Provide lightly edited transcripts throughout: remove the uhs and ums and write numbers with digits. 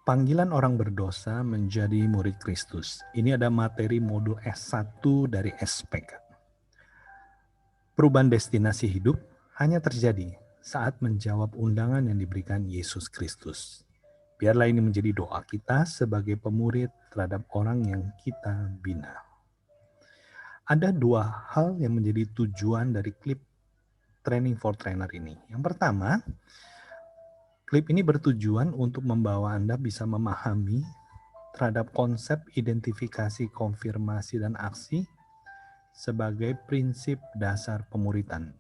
Panggilan orang berdosa menjadi murid Kristus. Ini ada materi modul S1 dari SPK. Perubahan destinasi hidup hanya terjadi saat menjawab undangan yang diberikan Yesus Kristus. Biarlah ini menjadi doa kita sebagai pemurid terhadap orang yang kita bina. Ada dua hal yang menjadi tujuan dari klip Training for Trainer ini. Yang pertama, klip ini bertujuan untuk membawa Anda bisa memahami terhadap konsep identifikasi, konfirmasi, dan aksi sebagai prinsip dasar pemuritan.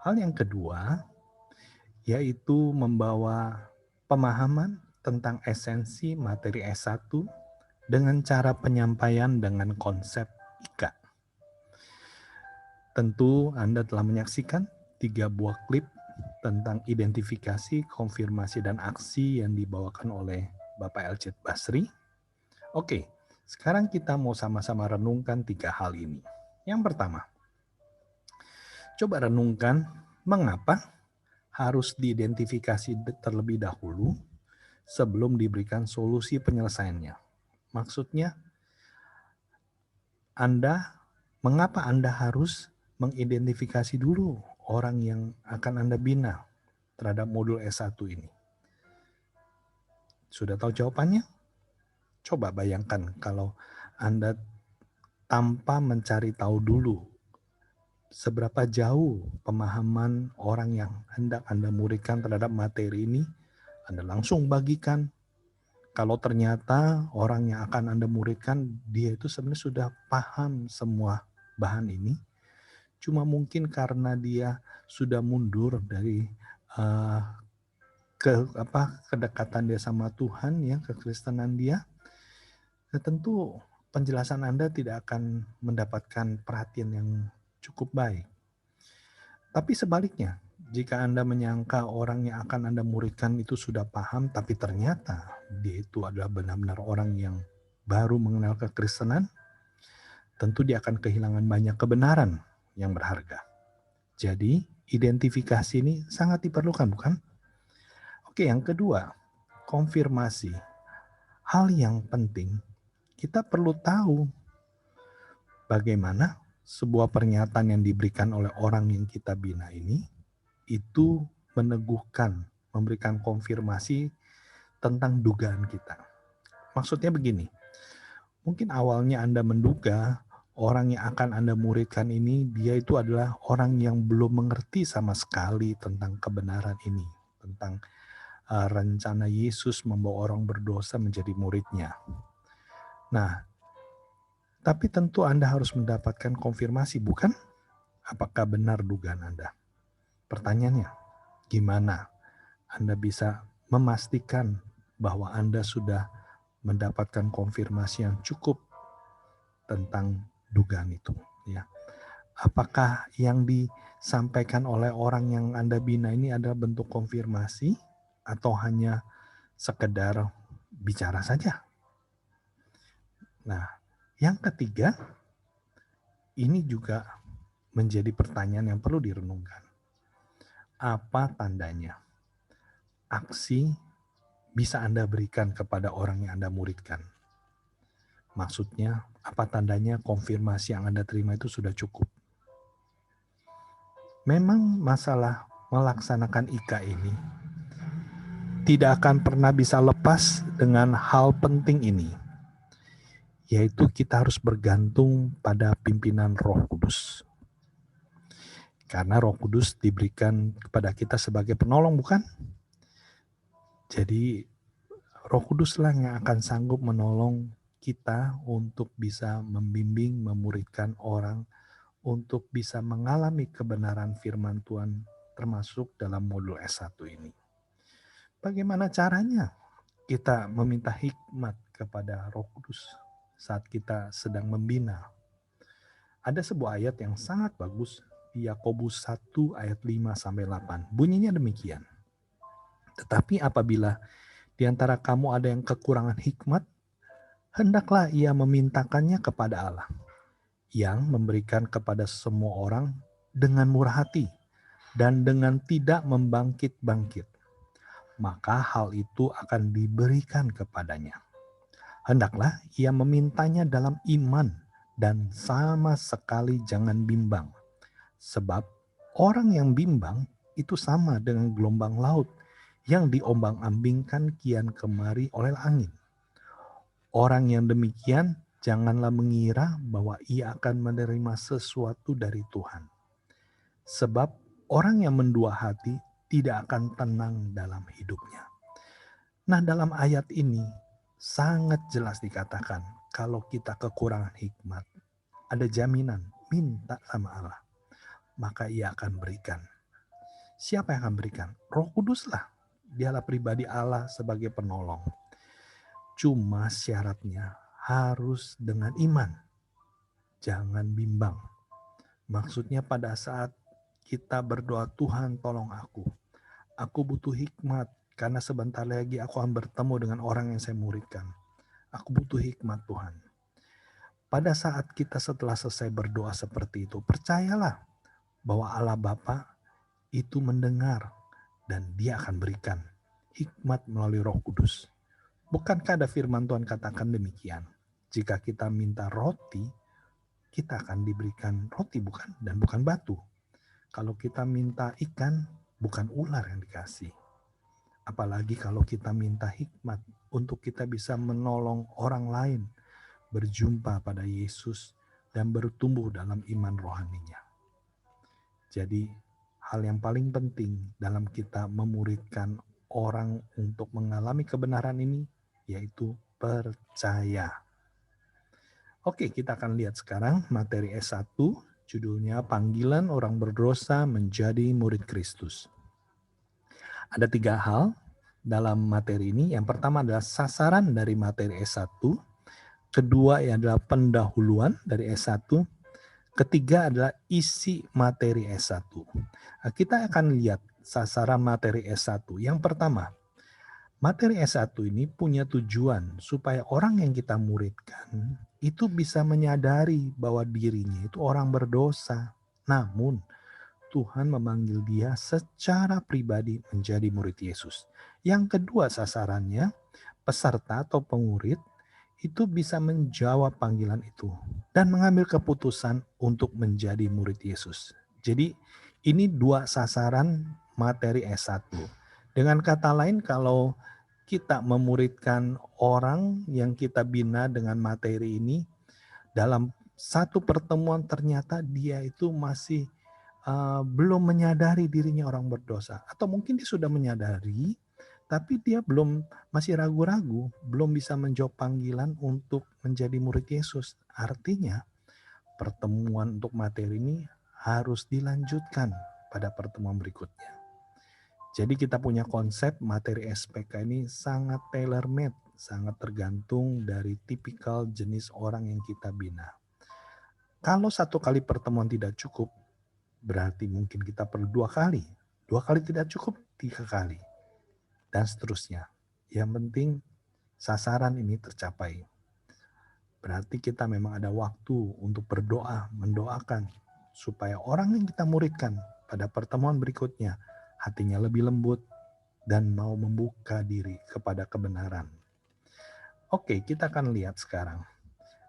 Hal yang kedua, yaitu membawa pemahaman tentang esensi materi S1 dengan cara penyampaian dengan konsep IKA. Tentu Anda telah menyaksikan 3 buah klip tentang identifikasi, konfirmasi, dan aksi yang dibawakan oleh Bapak Elcid Basri. Oke, sekarang kita mau sama-sama renungkan 3 hal ini. Yang pertama, coba renungkan mengapa harus diidentifikasi terlebih dahulu sebelum diberikan solusi penyelesaiannya. Maksudnya, mengapa Anda harus mengidentifikasi dulu orang yang akan Anda bina terhadap modul S1 ini? Sudah tahu jawabannya? Coba bayangkan kalau Anda tanpa mencari tahu dulu seberapa jauh pemahaman orang yang hendak Anda muridkan terhadap materi ini, Anda langsung bagikan. Kalau ternyata orang yang akan Anda muridkan, dia itu sebenarnya sudah paham semua bahan ini, cuma mungkin karena dia sudah mundur dari kedekatan dia sama Tuhan, ya, kekristenan dia, tentu penjelasan Anda tidak akan mendapatkan perhatian yang cukup baik. Tapi sebaliknya, jika Anda menyangka orang yang akan Anda muridkan itu sudah paham, tapi ternyata dia itu adalah benar-benar orang yang baru mengenal kekristenan, tentu dia akan kehilangan banyak kebenaran yang berharga. Jadi, identifikasi ini sangat diperlukan, bukan? Oke, yang kedua, konfirmasi. Hal yang penting, kita perlu tahu bagaimana sebuah pernyataan yang diberikan oleh orang yang kita bina ini itu meneguhkan, memberikan konfirmasi tentang dugaan kita. Maksudnya begini, mungkin awalnya Anda menduga orang yang akan Anda muridkan ini, dia itu adalah orang yang belum mengerti sama sekali tentang kebenaran ini, tentang rencana Yesus membawa orang berdosa menjadi muridnya. Nah, tapi tentu Anda harus mendapatkan konfirmasi, bukan? Apakah benar dugaan Anda? Pertanyaannya, gimana Anda bisa memastikan bahwa Anda sudah mendapatkan konfirmasi yang cukup tentang dugaan itu, ya? Apakah yang disampaikan oleh orang yang Anda bina ini adalah bentuk konfirmasi atau hanya sekedar bicara saja? Nah, yang ketiga, ini juga menjadi pertanyaan yang perlu direnungkan. Apa tandanya? Aksi bisa Anda berikan kepada orang yang Anda muridkan. Maksudnya, apa tandanya konfirmasi yang Anda terima itu sudah cukup? Memang masalah melaksanakan IKA ini tidak akan pernah bisa lepas dengan hal penting ini, yaitu kita harus bergantung pada pimpinan Roh Kudus. Karena Roh Kudus diberikan kepada kita sebagai penolong, bukan? Jadi Roh Kuduslah yang akan sanggup menolong kita untuk bisa membimbing, memuridkan orang, untuk bisa mengalami kebenaran firman Tuhan termasuk dalam modul S1 ini. Bagaimana caranya? Kita meminta hikmat kepada Roh Kudus saat kita sedang membina. Ada sebuah ayat yang sangat bagus di Yakobus 1 ayat 5-8. Bunyinya demikian. Tetapi apabila di antara kamu ada yang kekurangan hikmat, hendaklah ia memintakannya kepada Allah, yang memberikan kepada semua orang dengan murah hati dan dengan tidak membangkit-bangkit. maka hal itu akan diberikan kepadanya. Hendaklah ia memintanya dalam iman dan sama sekali jangan bimbang. Sebab orang yang bimbang itu sama dengan gelombang laut yang diombang-ambingkan kian kemari oleh angin. Orang yang demikian janganlah mengira bahwa ia akan menerima sesuatu dari Tuhan. Sebab orang yang mendua hati tidak akan tenang dalam hidupnya. Nah, dalam ayat ini sangat jelas dikatakan kalau kita kekurangan hikmat, ada jaminan minta sama Allah, maka ia akan berikan. Siapa yang akan berikan? Roh Kudus lah. Dialah pribadi Allah sebagai penolong. Cuma syaratnya harus dengan iman. Jangan bimbang. Maksudnya pada saat kita berdoa, Tuhan tolong aku. Aku butuh hikmat karena sebentar lagi aku akan bertemu dengan orang yang saya muridkan. Aku butuh hikmat Tuhan. Pada saat kita setelah selesai berdoa seperti itu, percayalah bahwa Allah Bapa itu mendengar dan Dia akan berikan hikmat melalui Roh Kudus. Bukankah ada firman Tuhan katakan demikian? Jika kita minta roti, kita akan diberikan roti bukan? Dan bukan batu. Kalau kita minta ikan, bukan ular yang dikasih. Apalagi kalau kita minta hikmat untuk kita bisa menolong orang lain berjumpa pada Yesus dan bertumbuh dalam iman rohaninya. Jadi hal yang paling penting dalam kita memuridkan orang untuk mengalami kebenaran ini yaitu percaya. Oke, kita akan lihat sekarang materi S1, judulnya Panggilan Orang Berdosa Menjadi Murid Kristus. Ada 3 hal dalam materi ini. Yang pertama adalah sasaran dari materi S1, kedua adalah pendahuluan dari S1, ketiga adalah isi materi S1. Nah, kita akan lihat sasaran materi S1. Yang pertama, materi S1 ini punya tujuan supaya orang yang kita muridkan itu bisa menyadari bahwa dirinya itu orang berdosa. Namun, Tuhan memanggil dia secara pribadi menjadi murid Yesus. Yang kedua sasarannya, peserta atau pengurid itu bisa menjawab panggilan itu dan mengambil keputusan untuk menjadi murid Yesus. Jadi ini 2 sasaran materi S1. Dengan kata lain, kalau kita memuridkan orang yang kita bina dengan materi ini, dalam satu pertemuan ternyata dia itu masih belum menyadari dirinya orang berdosa. Atau mungkin dia sudah menyadari, tapi dia masih ragu-ragu, belum bisa menjawab panggilan untuk menjadi murid Yesus. Artinya pertemuan untuk materi ini harus dilanjutkan pada pertemuan berikutnya. Jadi kita punya konsep materi SPK ini sangat tailor-made, sangat tergantung dari tipikal jenis orang yang kita bina. Kalau 1 kali pertemuan tidak cukup, berarti mungkin kita perlu 2 kali. 2 kali tidak cukup, 3 kali. Dan seterusnya. Yang penting sasaran ini tercapai. Berarti kita memang ada waktu untuk berdoa, mendoakan supaya orang yang kita muridkan pada pertemuan berikutnya hatinya lebih lembut dan mau membuka diri kepada kebenaran. Oke, kita akan lihat sekarang.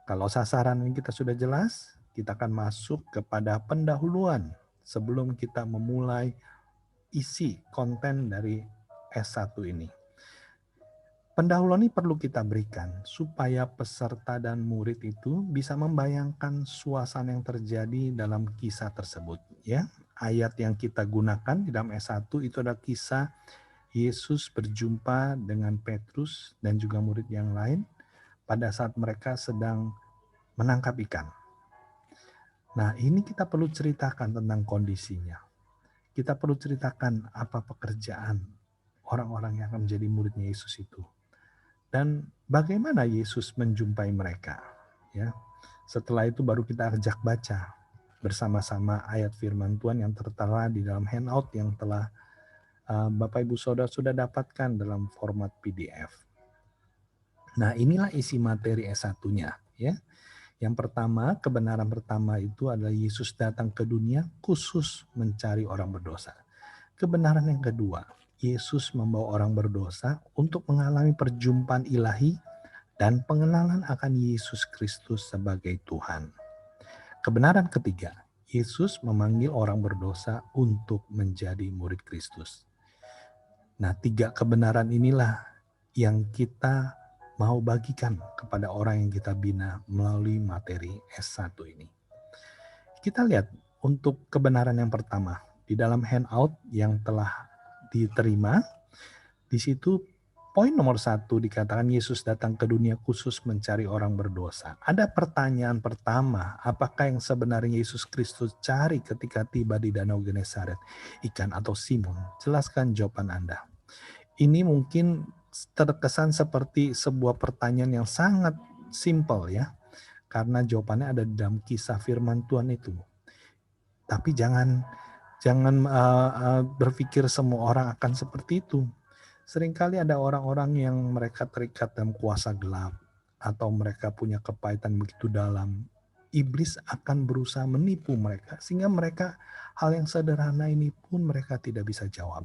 Kalau sasaran ini kita sudah jelas, kita akan masuk kepada pendahuluan sebelum kita memulai isi konten dari S1 ini. Pendahuluan ini perlu kita berikan supaya peserta dan murid itu bisa membayangkan suasana yang terjadi dalam kisah tersebut. Ya, ayat yang kita gunakan di dalam S1 itu adalah kisah Yesus berjumpa dengan Petrus dan juga murid yang lain pada saat mereka sedang menangkap ikan. Nah, ini kita perlu ceritakan tentang kondisinya. Kita perlu ceritakan apa pekerjaan orang-orang yang akan menjadi muridnya Yesus itu. Dan bagaimana Yesus menjumpai mereka. Ya. Setelah itu baru kita ajak baca bersama-sama ayat firman Tuhan yang tertera di dalam handout yang telah Bapak Ibu Saudara sudah dapatkan dalam format PDF. Nah, inilah isi materi S1-nya. Ya. Yang pertama, kebenaran pertama itu adalah Yesus datang ke dunia khusus mencari orang berdosa. Kebenaran yang kedua, Yesus membawa orang berdosa untuk mengalami perjumpaan ilahi dan pengenalan akan Yesus Kristus sebagai Tuhan. Kebenaran ketiga, Yesus memanggil orang berdosa untuk menjadi murid Kristus. Nah, 3 kebenaran inilah yang kita mau bagikan kepada orang yang kita bina melalui materi S1 ini. Kita lihat untuk kebenaran yang pertama, di dalam handout yang telah diterima, di situ poin nomor 1 dikatakan Yesus datang ke dunia khusus mencari orang berdosa. Ada pertanyaan pertama, apakah yang sebenarnya Yesus Kristus cari ketika tiba di Danau Genesaret? Ikan atau Simon? Jelaskan jawaban Anda. Ini mungkin terkesan seperti sebuah pertanyaan yang sangat simpel ya, karena jawabannya ada di dalam kisah firman Tuhan itu. Tapi jangan berpikir semua orang akan seperti itu. Seringkali ada orang-orang yang mereka terikat dalam kuasa gelap atau mereka punya kepahitan begitu dalam. Iblis akan berusaha menipu mereka sehingga mereka hal yang sederhana ini pun mereka tidak bisa jawab.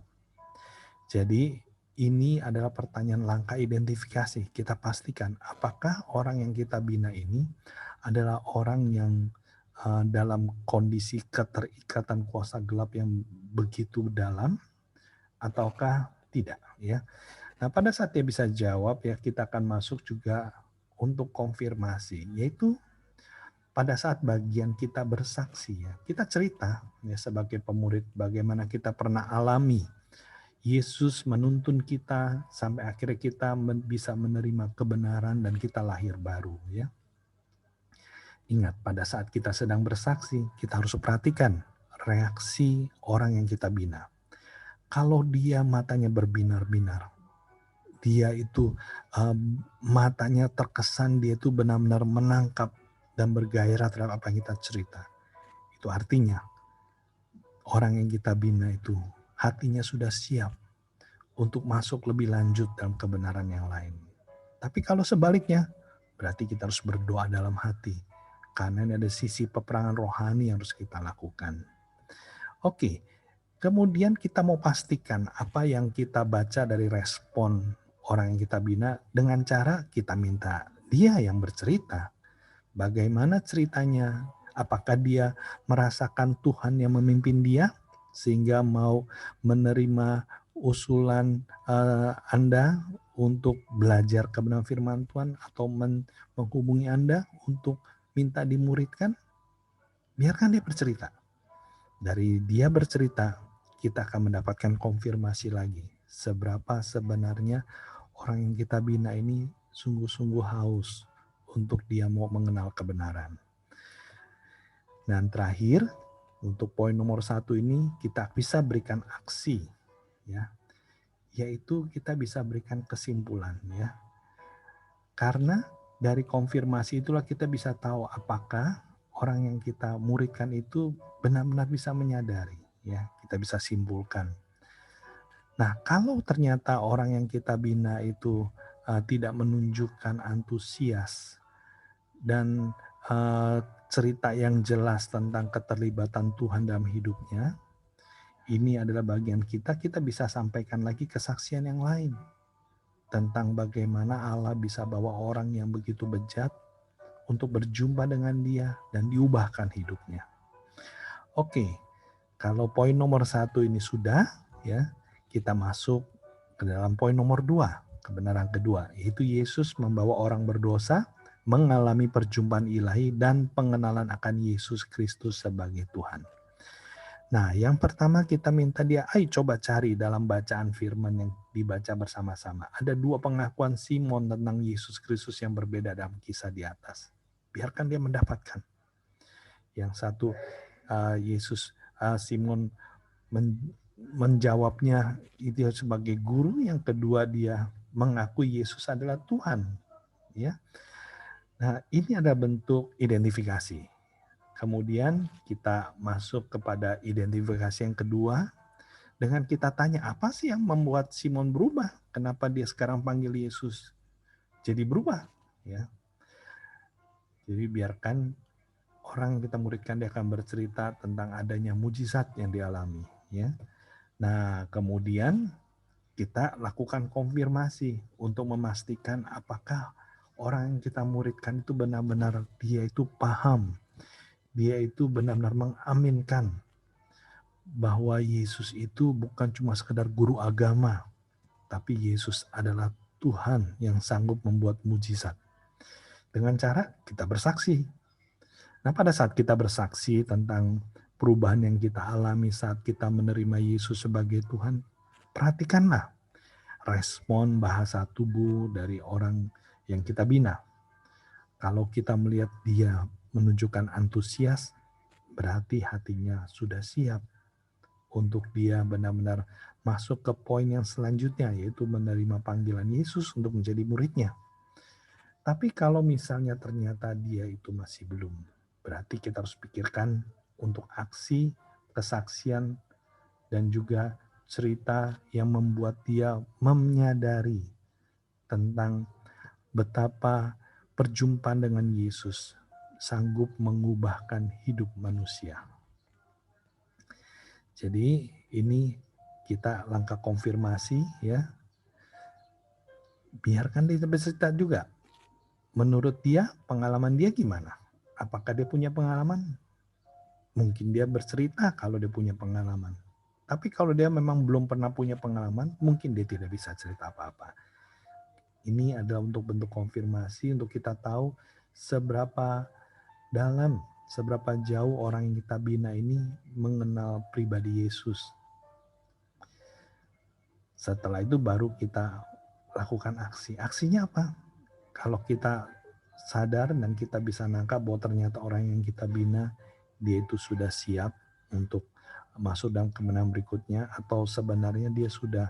Jadi ini adalah pertanyaan langkah identifikasi. Kita pastikan apakah orang yang kita bina ini adalah orang yang dalam kondisi keterikatan kuasa gelap yang begitu dalam ataukah tidak ya. Nah, pada saat dia bisa jawab ya kita akan masuk juga untuk konfirmasi, yaitu pada saat bagian kita bersaksi ya. Kita cerita ya sebagai pemurid bagaimana kita pernah alami Yesus menuntun kita sampai akhirnya kita bisa menerima kebenaran dan kita lahir baru ya. Ingat pada saat kita sedang bersaksi, kita harus perhatikan reaksi orang yang kita bina. Kalau dia matanya berbinar-binar, dia itu matanya terkesan dia itu benar-benar menangkap dan bergairah terhadap apa yang kita cerita. Itu artinya orang yang kita bina itu hatinya sudah siap untuk masuk lebih lanjut dalam kebenaran yang lain. Tapi kalau sebaliknya, berarti kita harus berdoa dalam hati. Karena ini ada sisi peperangan rohani yang harus kita lakukan. Oke, kemudian kita mau pastikan apa yang kita baca dari respon orang yang kita bina dengan cara kita minta dia yang bercerita. Bagaimana ceritanya? Apakah dia merasakan Tuhan yang memimpin dia sehingga mau menerima usulan Anda untuk belajar kebenaran firman Tuhan atau menghubungi Anda untuk minta dimuridkan? Biarkan dia bercerita. Dari dia bercerita, kita akan mendapatkan konfirmasi lagi. Seberapa sebenarnya orang yang kita bina ini sungguh-sungguh haus untuk dia mau mengenal kebenaran. Dan terakhir, untuk poin nomor 1 ini kita bisa berikan aksi, ya, yaitu kita bisa berikan kesimpulan, ya. Karena dari konfirmasi itulah kita bisa tahu apakah orang yang kita muridkan itu benar-benar bisa menyadari, ya. Kita bisa simpulkan. Nah, kalau ternyata orang yang kita bina itu tidak menunjukkan antusias dan cerita yang jelas tentang keterlibatan Tuhan dalam hidupnya, ini adalah bagian kita bisa sampaikan lagi kesaksian yang lain tentang bagaimana Allah bisa bawa orang yang begitu bejat untuk berjumpa dengan dia dan diubahkan hidupnya. Oke, kalau poin nomor 1 ini sudah, ya, kita masuk ke dalam poin nomor 2, kebenaran kedua, yaitu Yesus membawa orang berdosa mengalami perjumpaan ilahi dan pengenalan akan Yesus Kristus sebagai Tuhan. Nah, yang pertama kita minta dia, ayo coba cari dalam bacaan firman yang dibaca bersama-sama. Ada 2 pengakuan Simon tentang Yesus Kristus yang berbeda dalam kisah di atas. Biarkan dia mendapatkan. Yang satu, Simon menjawabnya itu sebagai guru, yang kedua dia mengakui Yesus adalah Tuhan. Ya. Nah, ini ada bentuk identifikasi. Kemudian kita masuk kepada identifikasi yang kedua dengan kita tanya apa sih yang membuat Simon berubah? Kenapa dia sekarang panggil Yesus jadi berubah? Ya. Jadi biarkan orang yang kita muridkan dia akan bercerita tentang adanya mujizat yang dialami. Ya. Nah kemudian kita lakukan konfirmasi untuk memastikan apakah orang yang kita muridkan itu benar-benar dia itu paham, dia itu benar-benar mengaminkan bahwa Yesus itu bukan cuma sekedar guru agama, tapi Yesus adalah Tuhan yang sanggup membuat mujizat. Dengan cara kita bersaksi. Nah, pada saat kita bersaksi tentang perubahan yang kita alami saat kita menerima Yesus sebagai Tuhan, perhatikanlah respon bahasa tubuh dari orang yang kita bina. Kalau kita melihat dia menunjukkan antusias, berarti hatinya sudah siap untuk dia benar-benar masuk ke poin yang selanjutnya, yaitu menerima panggilan Yesus untuk menjadi muridnya. Tapi kalau misalnya ternyata dia itu masih belum, berarti kita harus pikirkan untuk aksi, kesaksian, dan juga cerita yang membuat dia menyadari tentang betapa perjumpaan dengan Yesus sanggup mengubahkan hidup manusia. Jadi ini kita langkah konfirmasi ya. Biarkan dia bercerita juga. Menurut dia, pengalaman dia gimana? Apakah dia punya pengalaman? Mungkin dia bercerita kalau dia punya pengalaman. Tapi kalau dia memang belum pernah punya pengalaman, mungkin dia tidak bisa cerita apa-apa. Ini adalah untuk bentuk konfirmasi untuk kita tahu seberapa dalam, seberapa jauh orang yang kita bina ini mengenal pribadi Yesus. Setelah itu baru kita lakukan aksi. Aksinya apa? Kalau kita sadar dan kita bisa nangkap bahwa ternyata orang yang kita bina, dia itu sudah siap untuk masuk dalam kemenangan berikutnya, atau sebenarnya dia sudah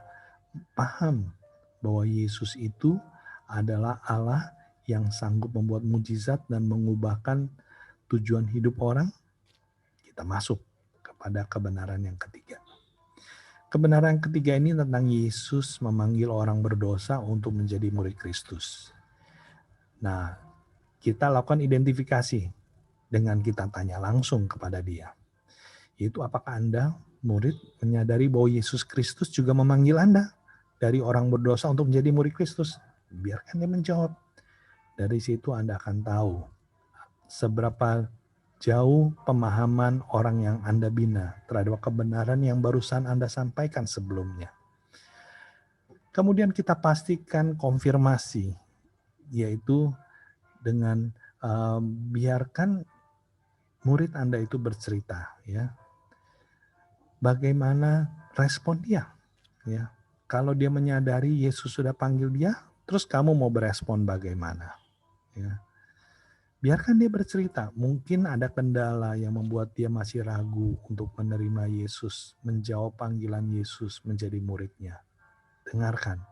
paham bahwa Yesus itu adalah Allah yang sanggup membuat mujizat dan mengubahkan tujuan hidup orang, kita masuk kepada kebenaran yang ketiga. Kebenaran yang ketiga ini tentang Yesus memanggil orang berdosa untuk menjadi murid Kristus. Nah, kita lakukan identifikasi dengan kita tanya langsung kepada dia. Yaitu apakah Anda, murid, menyadari bahwa Yesus Kristus juga memanggil Anda dari orang berdosa untuk menjadi murid Kristus? Biarkan dia menjawab. Dari situ Anda akan tahu seberapa jauh pemahaman orang yang Anda bina terhadap kebenaran yang barusan Anda sampaikan sebelumnya. Kemudian kita pastikan konfirmasi, yaitu dengan biarkan murid Anda itu bercerita, ya. Bagaimana respon dia, ya. Kalau dia menyadari Yesus sudah panggil dia, terus kamu mau berespon bagaimana, ya. Biarkan dia bercerita. Mungkin ada kendala yang membuat dia masih ragu untuk menerima Yesus, menjawab panggilan Yesus menjadi muridnya. Dengarkan.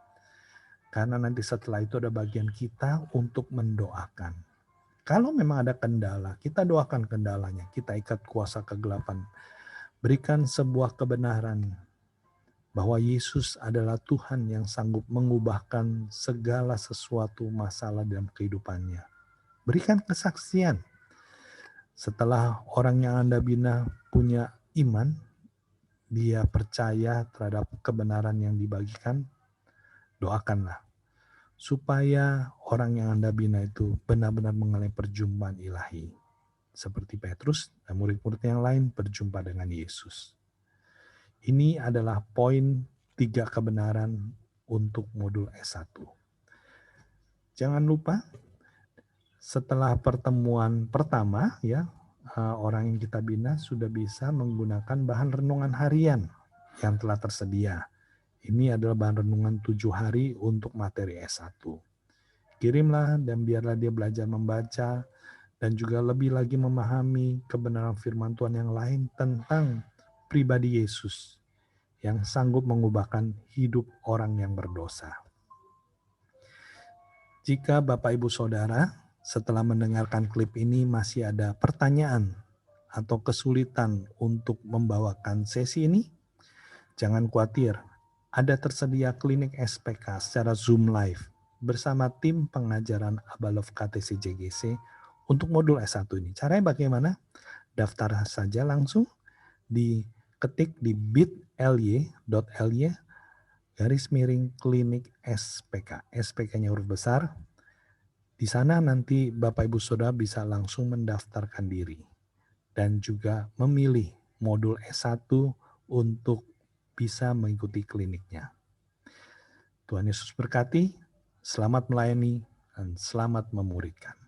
Karena nanti setelah itu ada bagian kita untuk mendoakan. Kalau memang ada kendala, kita doakan kendalanya. Kita ikat kuasa kegelapan. Berikan sebuah kebenaran bahwa Yesus adalah Tuhan yang sanggup mengubahkan segala sesuatu masalah dalam kehidupannya. Berikan kesaksian. Setelah orang yang Anda bina punya iman, dia percaya terhadap kebenaran yang dibagikan, doakanlah. Supaya orang yang Anda bina itu benar-benar mengalami perjumpaan ilahi. Seperti Petrus dan murid-murid yang lain berjumpa dengan Yesus. Ini adalah poin 3 kebenaran untuk modul S1. Jangan lupa, setelah pertemuan pertama, ya, orang yang kita bina sudah bisa menggunakan bahan renungan harian yang telah tersedia. Ini adalah bahan renungan 7 hari untuk materi S1. Kirimlah dan biarlah dia belajar membaca dan juga lebih lagi memahami kebenaran firman Tuhan yang lain tentang pribadi Yesus yang sanggup mengubahkan hidup orang yang berdosa. Jika Bapak Ibu Saudara setelah mendengarkan klip ini masih ada pertanyaan atau kesulitan untuk membawakan sesi ini, jangan khawatir. Ada tersedia klinik SPK secara Zoom Live bersama tim pengajaran Abalov KTC JGC untuk modul S1 ini. Caranya bagaimana? Daftar saja langsung, diketik di bit.ly garis miring klinik SPK. SPK-nya huruf besar. Di sana nanti Bapak Ibu Saudara bisa langsung mendaftarkan diri dan juga memilih modul S1 untuk bisa mengikuti kliniknya. Tuhan Yesus berkati, selamat melayani, dan selamat memuridkan.